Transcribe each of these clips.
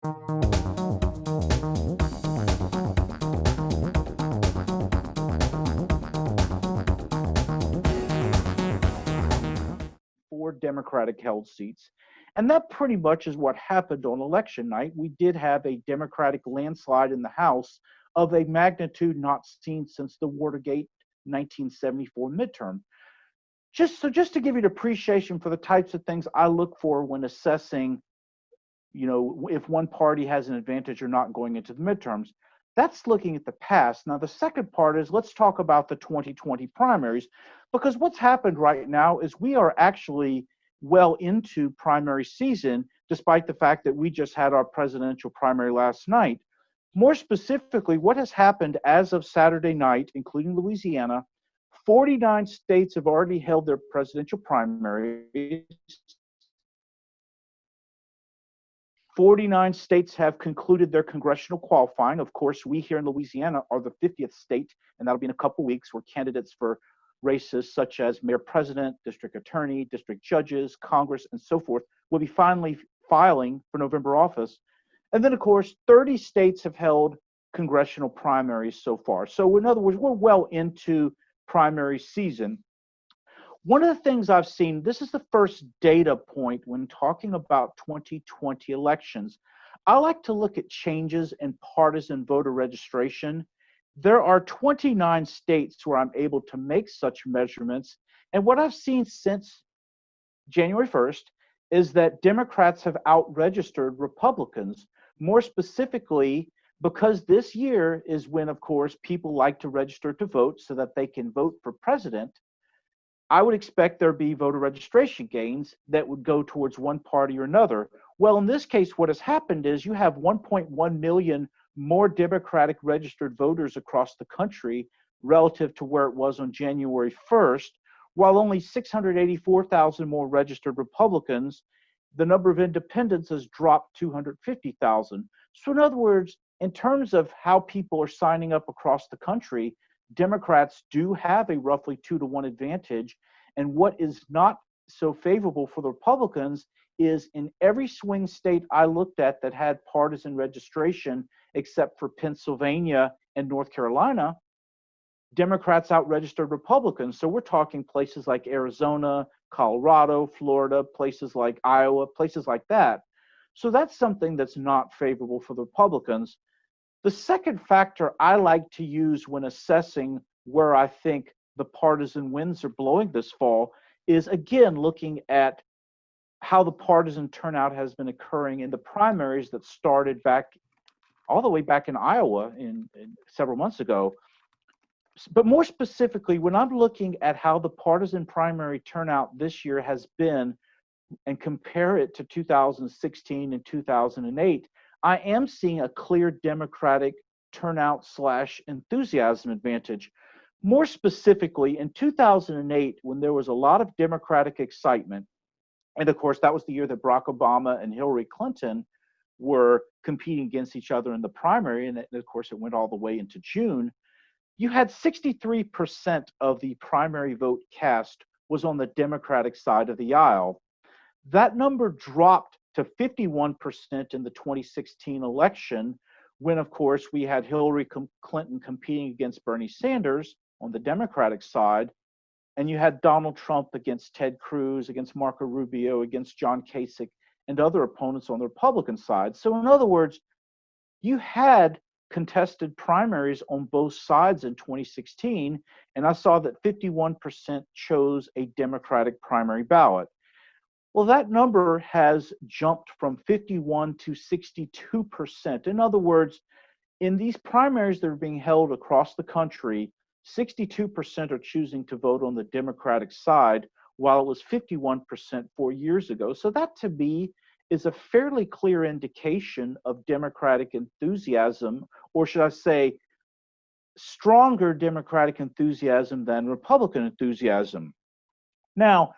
Four Democratic held seats. And that pretty much is what happened on election night. We did have a Democratic landslide in the House of a magnitude not seen since the Watergate 1974 midterm. Just to give you an appreciation for the types of things I look for when assessing, if one party has an advantage or not going into the midterms. That's looking at the past. Now, the second part is let's talk about the 2020 primaries, because what's happened right now is we are actually well into primary season, despite the fact that we just had our presidential primary last night. More specifically, what has happened as of Saturday night, including Louisiana, 49 states have already held their presidential primaries. 49 states have concluded their congressional qualifying. Of course, we here in Louisiana are the 50th state, and that'll be in a couple weeks, where candidates for races such as mayor president, district attorney, district judges, Congress, and so forth will be finally filing for November office. And then, of course, 30 states have held congressional primaries so far. So in other words, we're well into primary season. One of the things I've seen, this is the first data point when talking about 2020 elections. I like to look at changes in partisan voter registration. There are 29 states where I'm able to make such measurements. And what I've seen since January 1st is that Democrats have out-registered Republicans. More specifically, because this year is when, of course, people like to register to vote so that they can vote for president, I would expect there be voter registration gains that would go towards one party or another. Well, in this case, what has happened is you have 1.1 million more Democratic registered voters across the country relative to where it was on January 1st, while only 684,000 more registered Republicans. The number of independents has dropped 250,000. So in other words, in terms of how people are signing up across the country, Democrats do have a roughly 2-to-1 advantage. And what is not so favorable for the Republicans is in every swing state I looked at that had partisan registration, except for Pennsylvania and North Carolina, Democrats out-registered Republicans. So we're talking places like Arizona, Colorado, Florida, places like Iowa, places like that. So that's something that's not favorable for the Republicans. The second factor I like to use when assessing where I think the partisan winds are blowing this fall is, again, looking at how the partisan turnout has been occurring in the primaries that started back all the way back in Iowa in several months ago. But more specifically, when I'm looking at how the partisan primary turnout this year has been and compare it to 2016 and 2008, I am seeing a clear Democratic turnout / enthusiasm advantage. More specifically, in 2008, when there was a lot of Democratic excitement, and of course, that was the year that Barack Obama and Hillary Clinton were competing against each other in the primary, and of course, it went all the way into June. You had 63% of the primary vote cast was on the Democratic side of the aisle. That number dropped to 51% in the 2016 election, when, of course, we had Hillary Clinton competing against Bernie Sanders on the Democratic side, and you had Donald Trump against Ted Cruz, against Marco Rubio, against John Kasich, and other opponents on the Republican side. So in other words, you had contested primaries on both sides in 2016, and I saw that 51% chose a Democratic primary ballot. Well, that number has jumped from 51 to 62%. In other words, in these primaries that are being held across the country, 62% are choosing to vote on the Democratic side, while it was 51% 4 years ago. So that, to me, is a fairly clear indication of Democratic enthusiasm, or should I say, stronger Democratic enthusiasm than Republican enthusiasm. Now,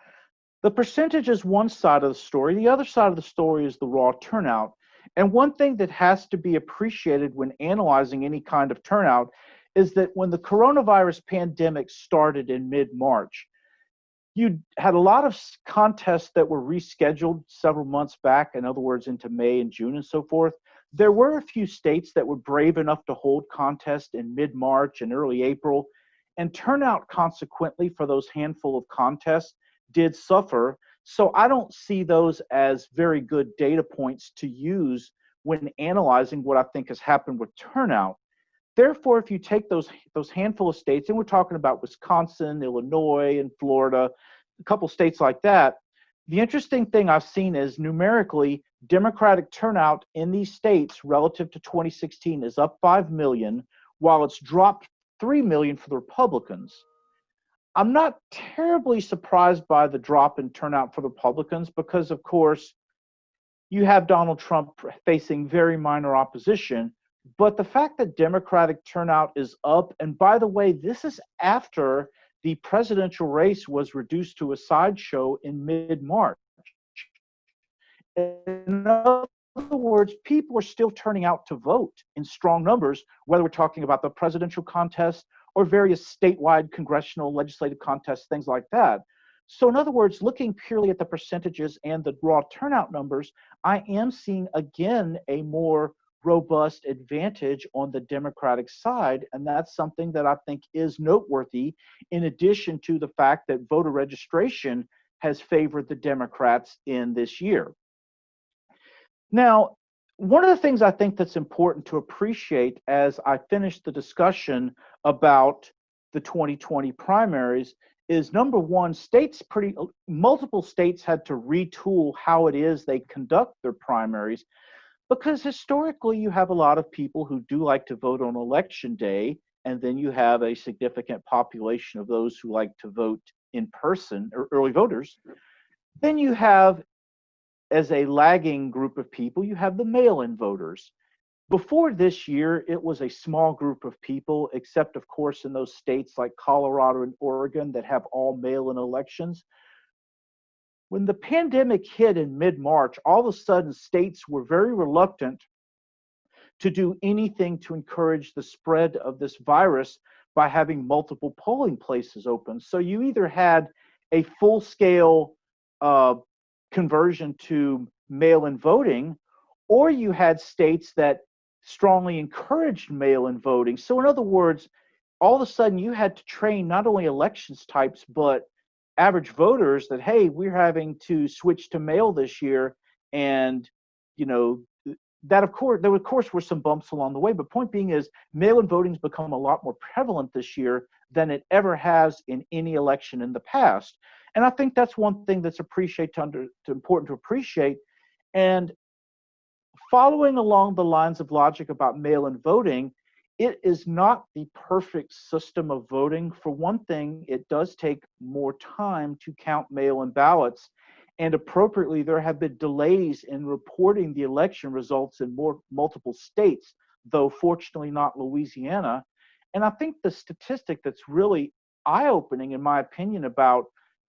the percentage is one side of the story. The other side of the story is the raw turnout. And one thing that has to be appreciated when analyzing any kind of turnout is that when the coronavirus pandemic started in mid-March, you had a lot of contests that were rescheduled several months back, in other words, into May and June and so forth. There were a few states that were brave enough to hold contests in mid-March and early April, and turnout consequently for those handful of contests did suffer. So I don't see those as very good data points to use when analyzing what I think has happened with turnout. Therefore, if you take those handful of states, and we're talking about Wisconsin, Illinois, and Florida, a couple states like that, the interesting thing I've seen is numerically, Democratic turnout in these states relative to 2016 is up 5 million, while it's dropped 3 million for the Republicans. I'm not terribly surprised by the drop in turnout for the Republicans because, of course, you have Donald Trump facing very minor opposition. But the fact that Democratic turnout is up, and by the way, this is after the presidential race was reduced to a sideshow in mid-March. In other words, people are still turning out to vote in strong numbers, whether we're talking about the presidential contest or various statewide congressional legislative contests, things like that. So in other words, looking purely at the percentages and the raw turnout numbers, I am seeing again a more robust advantage on the Democratic side, and that's something that I think is noteworthy, in addition to the fact that voter registration has favored the Democrats in this year. Now, one of the things I think that's important to appreciate as I finish the discussion about the 2020 primaries is, number one, multiple states had to retool how it is they conduct their primaries, because historically you have a lot of people who do like to vote on election day, and then you have a significant population of those who like to vote in person, or early voters. Then you have, as a lagging group of people, you have the mail-in voters. Before this year, it was a small group of people, except of course in those states like Colorado and Oregon that have all mail-in elections. When the pandemic hit in mid-March, all of a sudden states were very reluctant to do anything to encourage the spread of this virus by having multiple polling places open. So you either had a full-scale conversion to mail-in voting, or you had states that strongly encouraged mail-in voting. So in other words, all of a sudden you had to train not only elections types, but average voters that, hey, we're having to switch to mail this year. And, that of course were some bumps along the way, but point being is mail-in voting's become a lot more prevalent this year than it ever has in any election in the past. And I think that's one thing that's important to appreciate. And following along the lines of logic about mail-in voting, it is not the perfect system of voting. For one thing, it does take more time to count mail-in ballots, and appropriately, there have been delays in reporting the election results in multiple states, though fortunately not Louisiana. And I think the statistic that's really eye-opening, in my opinion, about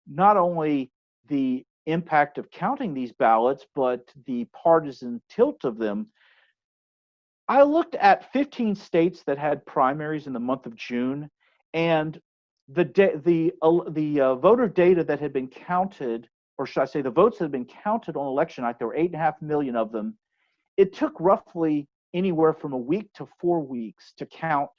not only the impact of counting these ballots, but the partisan tilt of them. I looked at 15 states that had primaries in the month of June, and the voter data that had been counted, or should I say the votes that had been counted on election night, there were 8.5 million of them. It took roughly anywhere from a week to 4 weeks to count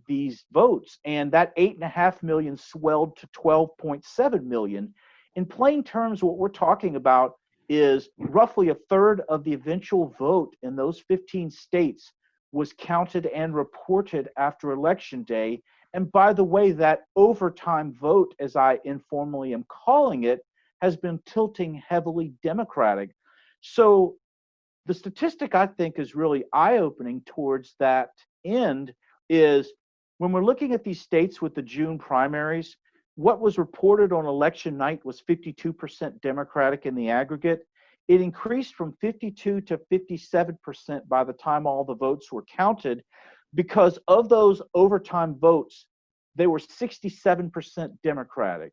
these votes, and that 8.5 million swelled to 12.7 million. In plain terms, what we're talking about is roughly a third of the eventual vote in those 15 states was counted and reported after Election Day. And by the way, that overtime vote, as I informally am calling it, has been tilting heavily Democratic. So the statistic I think is really eye-opening towards that end is when we're looking at these states with the June primaries, what was reported on election night was 52% Democratic in the aggregate. It increased from 52 to 57% by the time all the votes were counted, because of those overtime votes, they were 67% Democratic.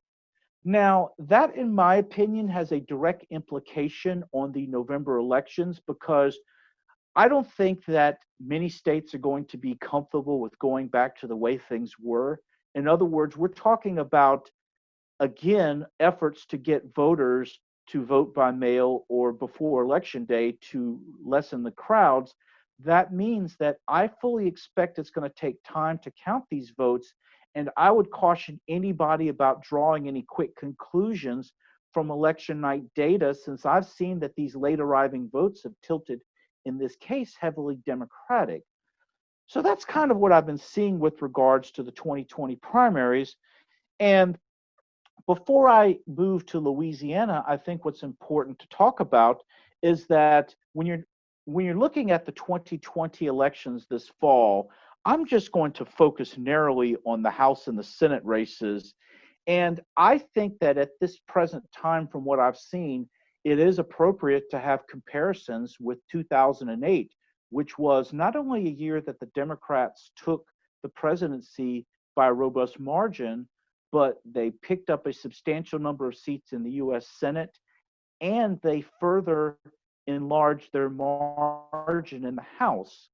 Now, that, in my opinion, has a direct implication on the November elections, because I don't think that many states are going to be comfortable with going back to the way things were. In other words, we're talking about, again, efforts to get voters to vote by mail or before Election Day to lessen the crowds. that means that I fully expect it's going to take time to count these votes. And I would caution anybody about drawing any quick conclusions from election night data, since I've seen that these late arriving votes have tilted, in this case, heavily Democratic. So that's kind of what I've been seeing with regards to the 2020 primaries. And before I move to Louisiana, I think what's important to talk about is that when you're looking at the 2020 elections this fall, I'm just going to focus narrowly on the House and the Senate races. And I think that at this present time, from what I've seen, it is appropriate to have comparisons with 2008, which was not only a year that the Democrats took the presidency by a robust margin, but they picked up a substantial number of seats in the US Senate, and they further enlarged their margin in the House.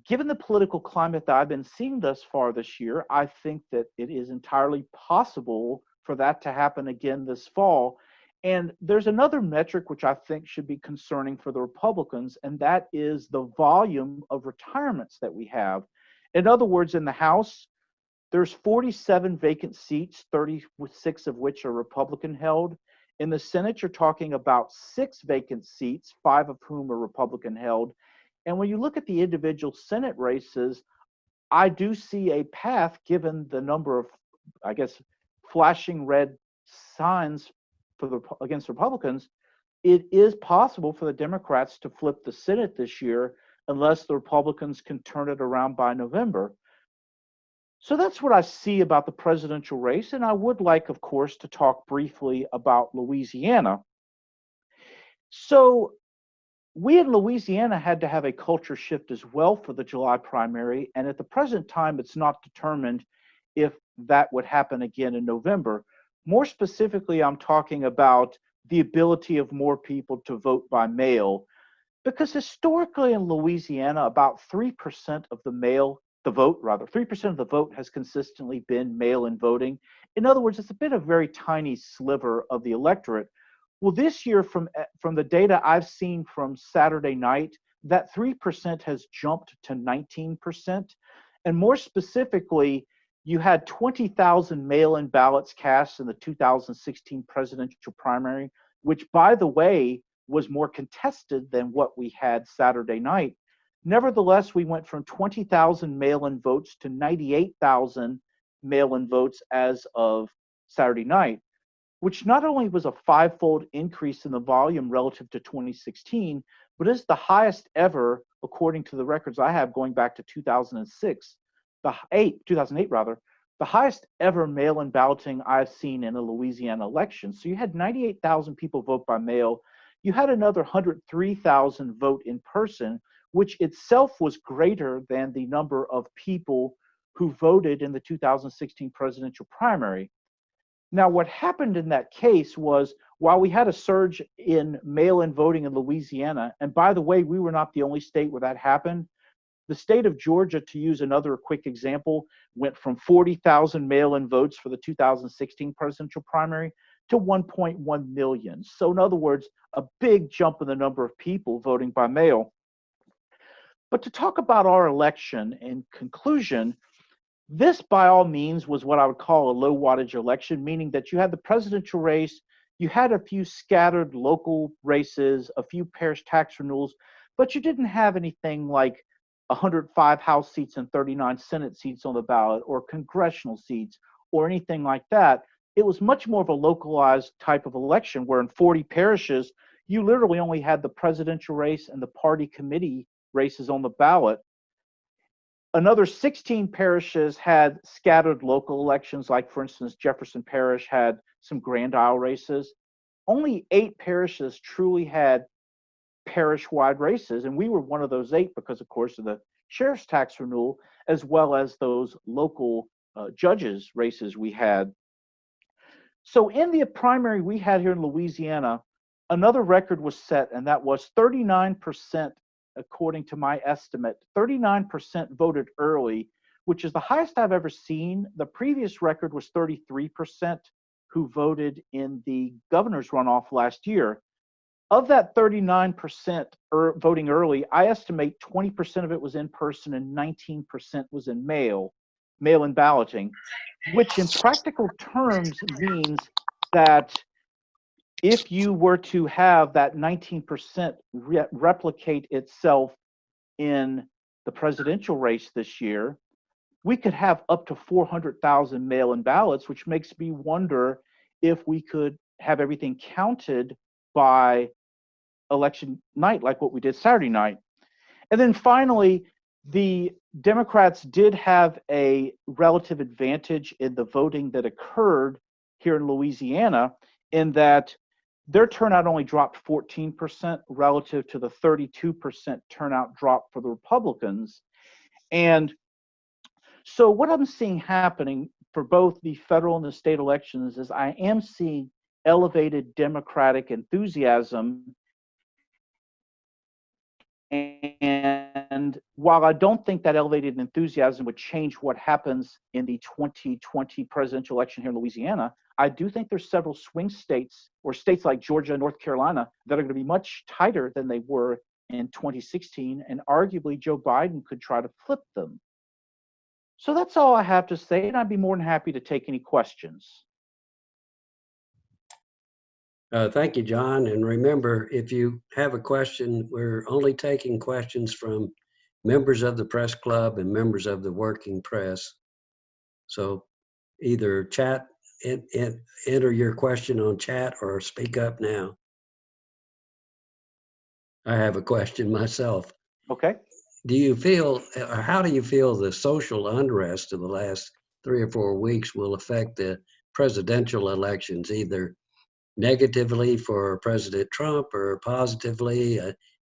Given the political climate that I've been seeing thus far this year, I think that it is entirely possible for that to happen again this fall. And there's another metric which I think should be concerning for the Republicans, and that is the volume of retirements that we have. In other words, in the House, there's 47 vacant seats, 36 of which are Republican held. In the Senate, you're talking about 6 vacant seats, 5 of whom are Republican held. And when you look at the individual Senate races, I do see a path, given the number of, I guess, flashing red signs against Republicans. It is possible for the Democrats to flip the Senate this year unless the Republicans can turn it around by November. So that's what I see about the presidential race. And I would like, of course, to talk briefly about Louisiana. So we in Louisiana had to have a culture shift as well for the July primary. And at the present time, it's not determined if that would happen again in November. More specifically, I'm talking about the ability of more people to vote by mail, because historically in Louisiana, about 3% of the vote, 3% of the vote has consistently been mail-in voting. In other words, it's been a very tiny sliver of the electorate. Well, this year, from the data I've seen from Saturday night, that 3% has jumped to 19%. And more specifically, you had 20,000 mail-in ballots cast in the 2016 presidential primary, which, by the way, was more contested than what we had Saturday night. Nevertheless, we went from 20,000 mail-in votes to 98,000 mail-in votes as of Saturday night, which not only was a 5-fold increase in the volume relative to 2016, but is the highest ever, according to the records I have going back to 2006, 2008 rather, the highest ever mail-in balloting I've seen in a Louisiana election. So you had 98,000 people vote by mail. You had another 103,000 vote in person, which itself was greater than the number of people who voted in the 2016 presidential primary. Now, what happened in that case was, while we had a surge in mail-in voting in Louisiana, and by the way, we were not the only state where that happened. The state of Georgia, to use another quick example, went from 40,000 mail-in votes for the 2016 presidential primary to 1.1 million. So in other words, a big jump in the number of people voting by mail. But to talk about our election in conclusion, this by all means was what I would call a low wattage election, meaning that you had the presidential race, you had a few scattered local races, a few parish tax renewals, but you didn't have anything like 105 House seats and 39 Senate seats on the ballot, or congressional seats, or anything like that. It was much more of a localized type of election, where in 40 parishes, you literally only had the presidential race and the party committee races on the ballot. Another 16 parishes had scattered local elections, like, for instance, Jefferson Parish had some Grand Isle races. Only 8 parishes truly had parish-wide races, and we were one of those 8 because, of course, of the sheriff's tax renewal, as well as those local judges races we had. So in the primary we had here in Louisiana, another record was set, and that was 39%, according to my estimate. 39% voted early, which is the highest I've ever seen. The previous record was 33% who voted in the governor's runoff last year. Of that 39% voting early, I estimate 20% of it was in person and 19% was in mail-in balloting, which in practical terms means that if you were to have that 19% replicate itself in the presidential race this year, we could have up to 400,000 mail-in ballots, which makes me wonder if we could have everything counted by election night, like what we did Saturday night. And then finally, the Democrats did have a relative advantage in the voting that occurred here in Louisiana, in that their turnout only dropped 14% relative to the 32% turnout drop for the Republicans. And so what I'm seeing happening for both the federal and the state elections is I am seeing elevated Democratic enthusiasm. And while I don't think that elevated enthusiasm would change what happens in the 2020 presidential election here in Louisiana, I do think there's several swing states or states like Georgia and North Carolina that are going to be much tighter than they were in 2016, and arguably Joe Biden could try to flip them. So that's all I have to say, and I'd be more than happy to take any questions. Thank you, John. And remember, if you have a question, we're only taking questions from members of the press club and members of the working press. So either chat, enter your question on chat, or speak up now. I have a question myself. Okay. Do you feel, or how do you feel the social unrest of the last 3 or 4 weeks will affect the presidential elections, either negatively for President Trump or positively,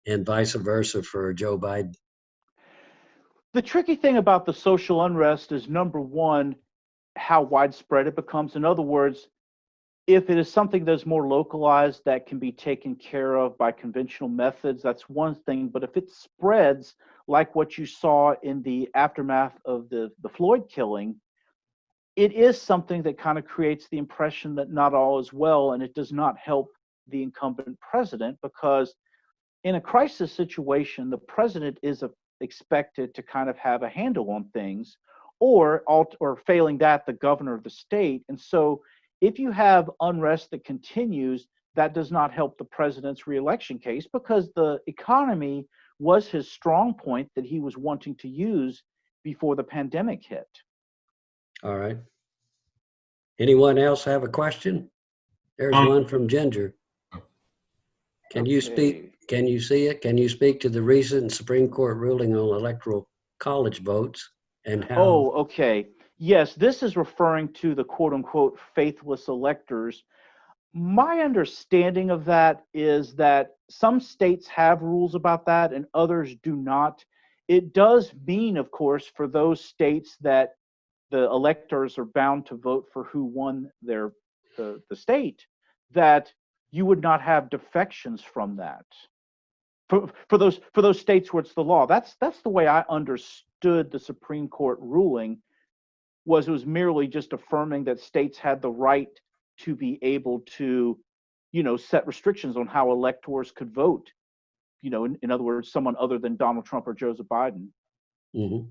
and vice versa for Joe Biden? The tricky thing about the social unrest is, number one, how widespread it becomes. In other words, if it is something that's more localized that can be taken care of by conventional methods, that's one thing. But if it spreads like what you saw in the aftermath of the Floyd killing, it is something that kind of creates the impression that not all is well, and it does not help the incumbent president, because in a crisis situation, the president is expected to kind of have a handle on things, or failing that, the governor of the state. And so if you have unrest that continues, that does not help the president's reelection case, because the economy was his strong point that he was wanting to use before the pandemic hit. All right. Anyone else have a question? There's one from Ginger. Can you speak? Can you see it? Can you speak to the recent Supreme Court ruling on electoral college votes and how? Oh, okay. Yes, this is referring to the quote unquote faithless electors. My understanding of that is that some states have rules about that and others do not. It does mean, of course, for those states that the electors are bound to vote for who won the state, that you would not have defections from that. For those states where it's the law. That's the way I understood the Supreme Court ruling. It was merely just affirming that states had the right to be able to, set restrictions on how electors could vote. In other words, someone other than Donald Trump or Joseph Biden. Mm-hmm.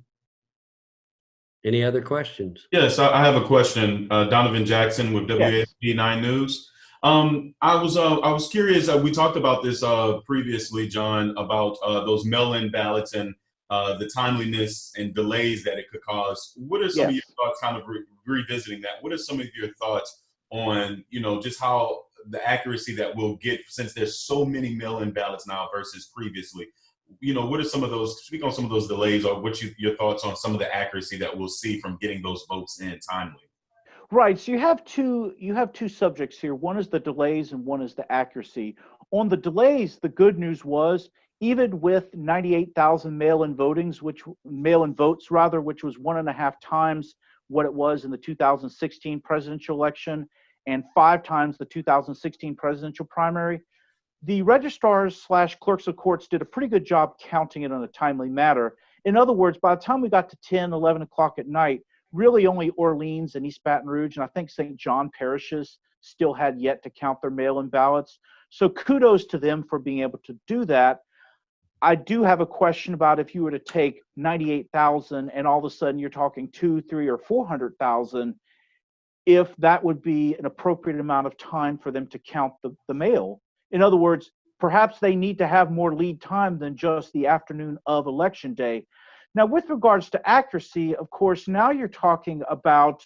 Any other questions? Yes, I have a question. Donovan Jackson with WASD 9 News. I was curious. We talked about this previously, John, about those mail-in ballots and the timeliness and delays that it could cause. What are some of your thoughts, kind of revisiting that? What are some of your thoughts on, just how the accuracy that we'll get, since there's so many mail-in ballots now versus previously? What are some of those, speak on some of those delays, or your thoughts on some of the accuracy that we'll see from getting those votes in timely? Right. So you have two subjects here. One is the delays and one is the accuracy. On the delays, the good news was, even with 98,000 mail-in votes, which was 1.5 times what it was in the 2016 presidential election and 5 times the 2016 presidential primary, the registrars / clerks of courts did a pretty good job counting it in a timely manner. In other words, by the time we got to 10, 11 o'clock at night, really only Orleans and East Baton Rouge and I think St. John parishes still had yet to count their mail-in ballots. So kudos to them for being able to do that. I do have a question about if you were to take 98,000 and all of a sudden you're talking 2, 3, or 400,000, if that would be an appropriate amount of time for them to count the mail. In other words, perhaps they need to have more lead time than just the afternoon of election day. Now, with regards to accuracy, of course, now you're talking about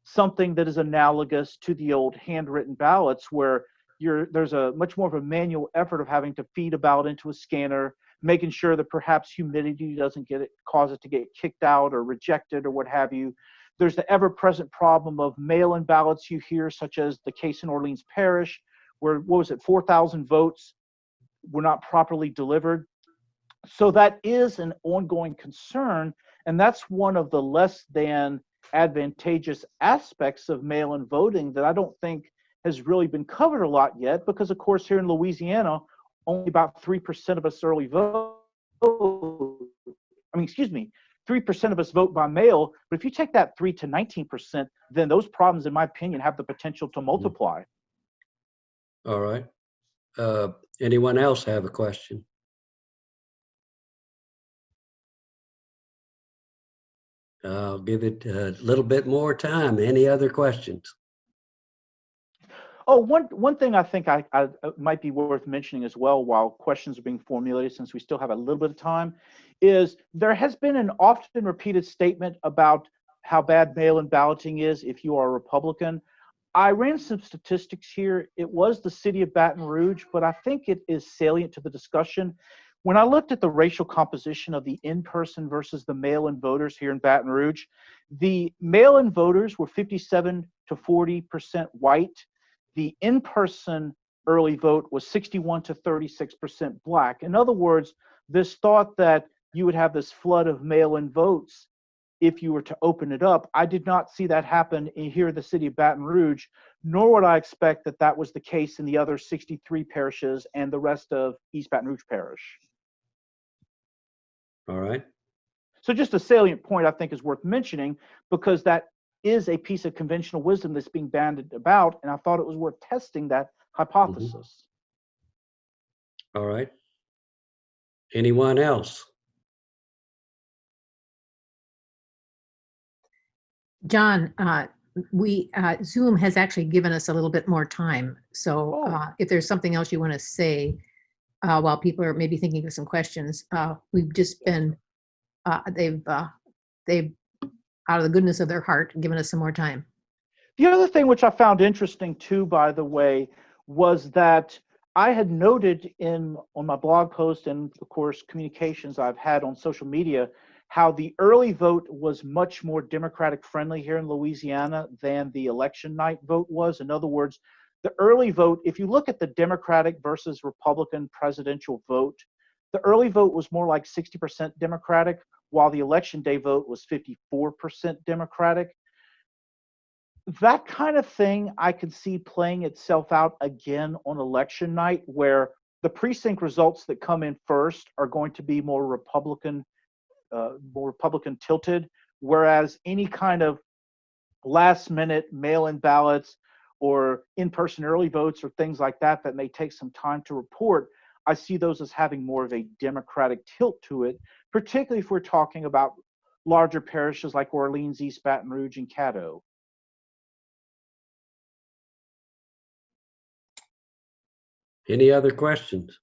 something that is analogous to the old handwritten ballots where there's a much more of a manual effort of having to feed a ballot into a scanner, making sure that perhaps humidity doesn't cause it to get kicked out or rejected or what have you. There's the ever-present problem of mail-in ballots you hear, such as the case in Orleans Parish, where, 4,000 votes were not properly delivered. So that is an ongoing concern, and that's one of the less than advantageous aspects of mail-in voting that I don't think has really been covered a lot yet, because of course here in Louisiana, only about 3% of us early vote. 3% of us vote by mail. But if you take that 3 to 19%, then those problems, in my opinion, have the potential to multiply. All right. Anyone else have a question? I'll give it a little bit more time. Any other questions? Oh, one thing I think I might be worth mentioning as well while questions are being formulated, since we still have a little bit of time, is there has been an often repeated statement about how bad mail-in balloting is if you are a Republican. I ran some statistics here. It was the city of Baton Rouge, but I think it is salient to the discussion. When I looked at the racial composition of the in-person versus the mail-in voters here in Baton Rouge, the mail-in voters were 57 to 40% white. The in-person early vote was 61 to 36% black. In other words, this thought that you would have this flood of mail-in votes if you were to open it up, I did not see that happen here in the city of Baton Rouge, nor would I expect that that was the case in the other 63 parishes and the rest of East Baton Rouge Parish. All right. So just a salient point I think is worth mentioning, because that is a piece of conventional wisdom that's being bandied about, and I thought it was worth testing that hypothesis. All right. Anyone else? John, Zoom has actually given us a little bit more time. So if there's something else you want to say while people are maybe thinking of some questions, we've just been, they've out of the goodness of their heart given us some more time. The other thing which I found interesting too, by the way, was that I had noted on my blog post and of course communications I've had on social media how the early vote was much more Democratic friendly here in Louisiana than the election night vote was. In other words, the early vote, if you look at the Democratic versus Republican presidential vote, the early vote was more like 60% Democratic, while the election day vote was 54% Democratic. That kind of thing I could see playing itself out again on election night, where the precinct results that come in first are going to be more Republican tilted, whereas any kind of last minute mail-in ballots or in-person early votes or things like that that may take some time to report, I see those as having more of a Democratic tilt to it, particularly if we're talking about larger parishes like Orleans, East Baton Rouge, and Caddo. Any other questions?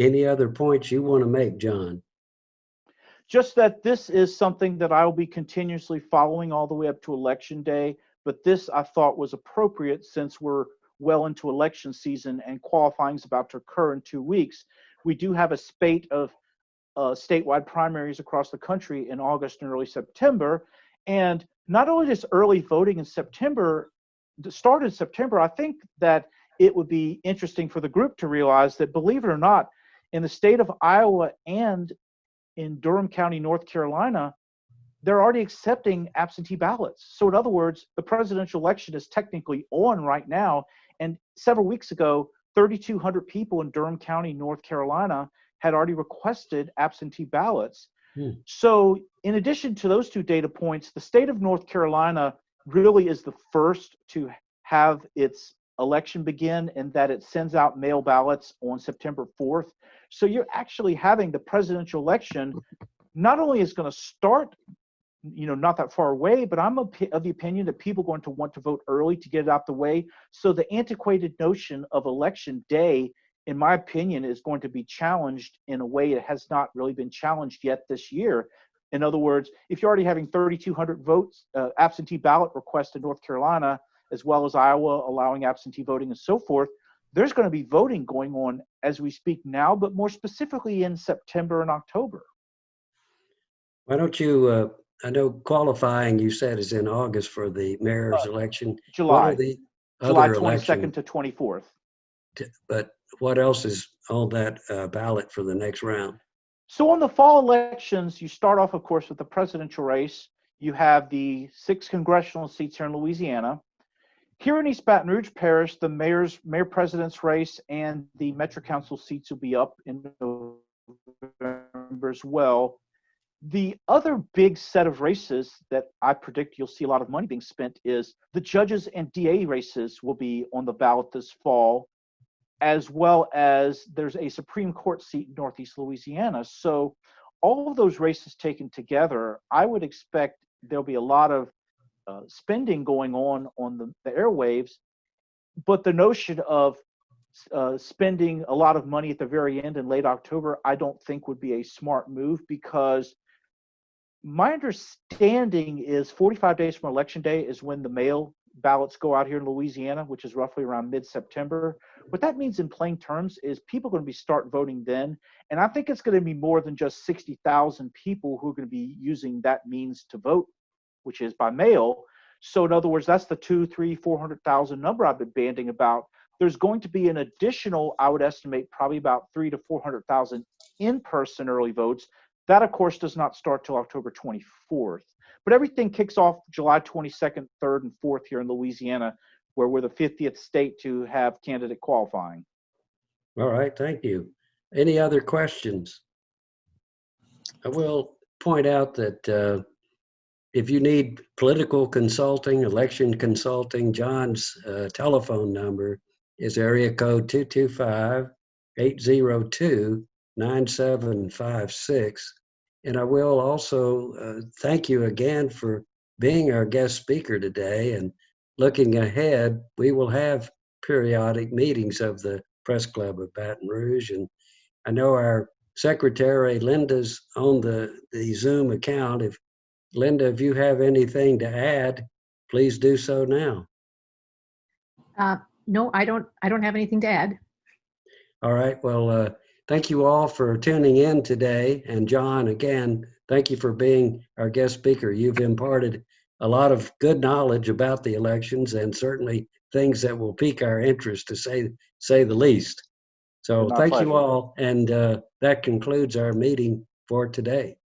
Any other points you want to make, John? Just that this is something that I will be continuously following all the way up to election day, but this I thought was appropriate since we're well into election season and qualifying is about to occur in 2 weeks. We do have a spate of statewide primaries across the country in August and early September. And not only does early voting in September start in September, I think that it would be interesting for the group to realize that, believe it or not, in the state of Iowa and in Durham County, North Carolina, they're already accepting absentee ballots. So in other words, the presidential election is technically on right now. And several weeks ago, 3,200 people in Durham County, North Carolina had already requested absentee ballots. So in addition to those two data points, the state of North Carolina really is the first to have its election begin in that it sends out mail ballots on September 4th. So you're actually having the presidential election not only is going to start, not that far away, but I'm of the opinion that people are going to want to vote early to get it out the way. So the antiquated notion of election day, in my opinion, is going to be challenged in a way it has not really been challenged yet this year. In other words, if you're already having 3,200 votes, absentee ballot requests in North Carolina, as well as Iowa allowing absentee voting and so forth, there's going to be voting going on as we speak now, but more specifically in September and October. Why don't you, I know qualifying, you said, is in August for the mayor's election. What are July. the July other 22nd elections? to 24th. But what else is on that ballot for the next round? So on the fall elections, you start off, of course, with the presidential race. You have the 6 congressional seats here in Louisiana. Here in East Baton Rouge Parish, the mayor-president's race and the Metro Council seats will be up in November as well. The other big set of races that I predict you'll see a lot of money being spent is the judges and DA races will be on the ballot this fall, as well as there's a Supreme Court seat in Northeast Louisiana. So all of those races taken together, I would expect there'll be a lot of spending going on the airwaves, but the notion of spending a lot of money at the very end in late October, I don't think would be a smart move, because my understanding is 45 days from Election Day is when the mail ballots go out here in Louisiana, which is roughly around mid-September. What that means in plain terms is people are going to be start voting then. And I think it's going to be more than just 60,000 people who are going to be using that means to vote, which is by mail. So in other words, that's the 200,000, 300,000, 400,000 number I've been banding about. There's going to be an additional, I would estimate, probably about 300,000 to 400,000 in-person early votes. That, of course, does not start till October 24th. But everything kicks off July 22nd, 3rd, and 4th here in Louisiana, where we're the 50th state to have candidate qualifying. All right, thank you. Any other questions? I will point out that if you need political consulting, election consulting, John's telephone number is area code 225-802-9756. And I will also thank you again for being our guest speaker today. And looking ahead, we will have periodic meetings of the Press Club of Baton Rouge. And I know our secretary, Linda's on the Zoom account. Linda, if you have anything to add, please do so now. No, I don't have anything to add. All right. Well, thank you all for tuning in today. And John, again, thank you for being our guest speaker. You've imparted a lot of good knowledge about the elections, and certainly things that will pique our interest, to say the least. So thank you all. And that concludes our meeting for today.